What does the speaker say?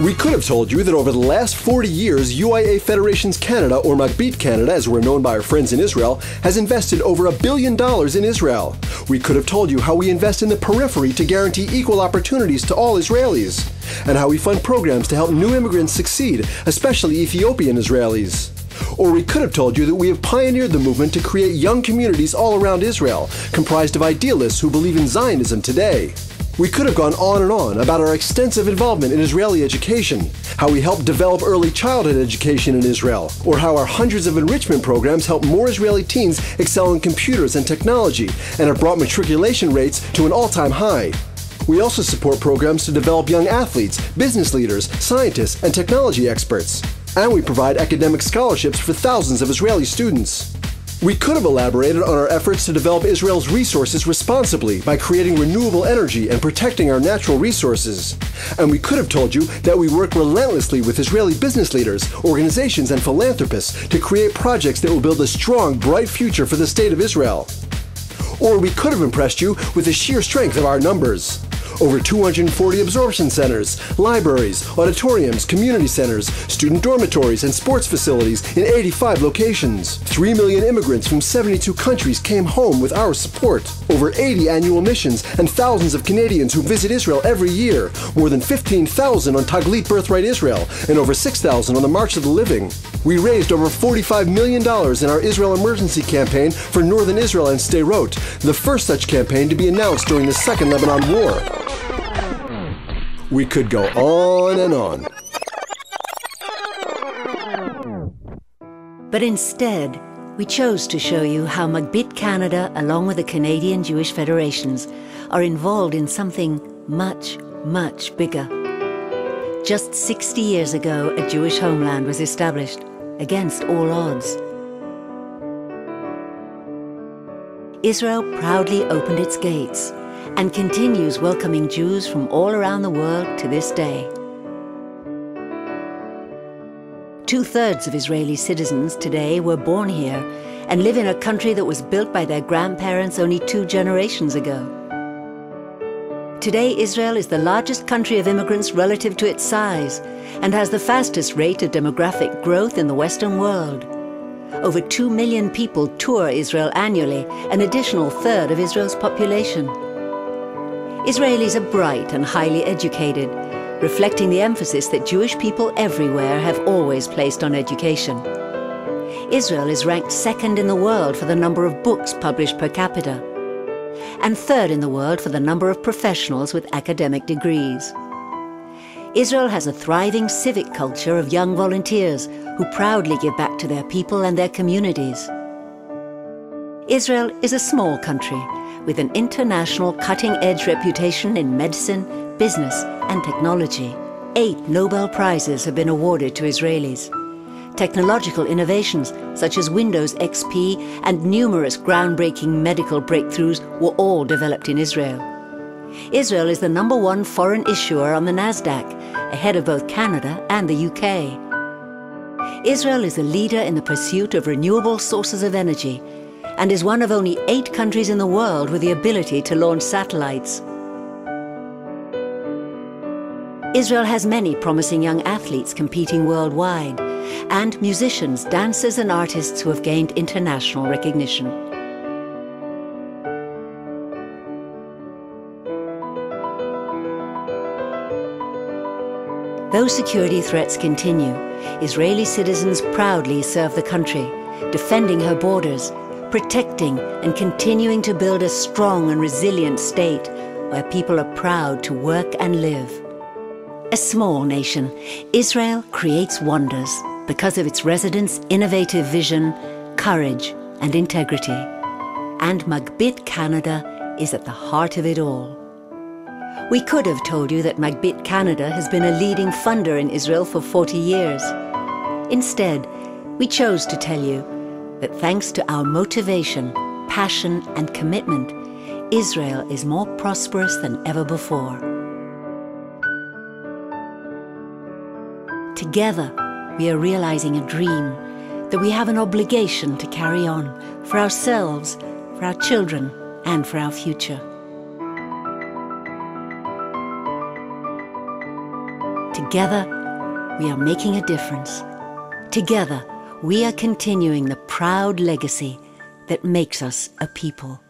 We could have told you that over the last 40 years, UIA Federations Canada, or Magbit Canada as we're known by our friends in Israel, has invested over $1 billion in Israel. We could have told you how we invest in the periphery to guarantee equal opportunities to all Israelis, and how we fund programs to help new immigrants succeed, especially Ethiopian Israelis. Or we could have told you that we have pioneered the movement to create young communities all around Israel, comprised of idealists who believe in Zionism today. We could have gone on and on about our extensive involvement in Israeli education, how we help develop early childhood education in Israel, or how our hundreds of enrichment programs help more Israeli teens excel in computers and technology and have brought matriculation rates to an all-time high. We also support programs to develop young athletes, business leaders, scientists, and technology experts. And we provide academic scholarships for thousands of Israeli students. We could have elaborated on our efforts to develop Israel's resources responsibly by creating renewable energy and protecting our natural resources. And we could have told you that we work relentlessly with Israeli business leaders, organizations, and philanthropists to create projects that will build a strong, bright future for the State of Israel. Or we could have impressed you with the sheer strength of our numbers. Over 240 absorption centers, libraries, auditoriums, community centers, student dormitories, and sports facilities in 85 locations. 3 million immigrants from 72 countries came home with our support. Over 80 annual missions and thousands of Canadians who visit Israel every year. More than 15,000 on Taglit Birthright Israel and over 6,000 on the March of the Living. We raised over $45 million in our Israel Emergency Campaign for Northern Israel and Sderot, the first such campaign to be announced during the Second Lebanon War. We could go on and on. But instead, we chose to show you how Magbit Canada, along with the Canadian Jewish Federations, are involved in something much, much bigger. Just 60 years ago, a Jewish homeland was established, against all odds. Israel proudly opened its gates and continues welcoming Jews from all around the world to this day. 2/3 of Israeli citizens today were born here and live in a country that was built by their grandparents only 2 generations ago. Today, Israel is the largest country of immigrants relative to its size and has the fastest rate of demographic growth in the Western world. Over 2 million people tour Israel annually, an additional third of Israel's population. Israelis are bright and highly educated, reflecting the emphasis that Jewish people everywhere have always placed on education. Israel is ranked second in the world for the number of books published per capita, and third in the world for the number of professionals with academic degrees. Israel has a thriving civic culture of young volunteers who proudly give back to their people and their communities. Israel is a small country with an international cutting-edge reputation in medicine, business, and technology. 8 Nobel Prizes have been awarded to Israelis. Technological innovations such as Windows XP and numerous groundbreaking medical breakthroughs were all developed in Israel. Israel is the #1 foreign issuer on the Nasdaq, ahead of both Canada and the UK. Israel is a leader in the pursuit of renewable sources of energy and is one of only 8 countries in the world with the ability to launch satellites. Israel has many promising young athletes competing worldwide, and musicians, dancers, and artists who have gained international recognition. Though security threats continue, Israeli citizens proudly serve the country, defending her borders, protecting and continuing to build a strong and resilient state where people are proud to work and live. A small nation, Israel creates wonders because of its residents' innovative vision, courage, and integrity. And Magbit Canada is at the heart of it all. We could have told you that Magbit Canada has been a leading funder in Israel for 40 years. Instead, we chose to tell you that thanks to our motivation, passion, and commitment, Israel is more prosperous than ever before. Together, we are realizing a dream that we have an obligation to carry on for ourselves, for our children, and for our future. Together, we are making a difference. Together, we are continuing the proud legacy that makes us a people.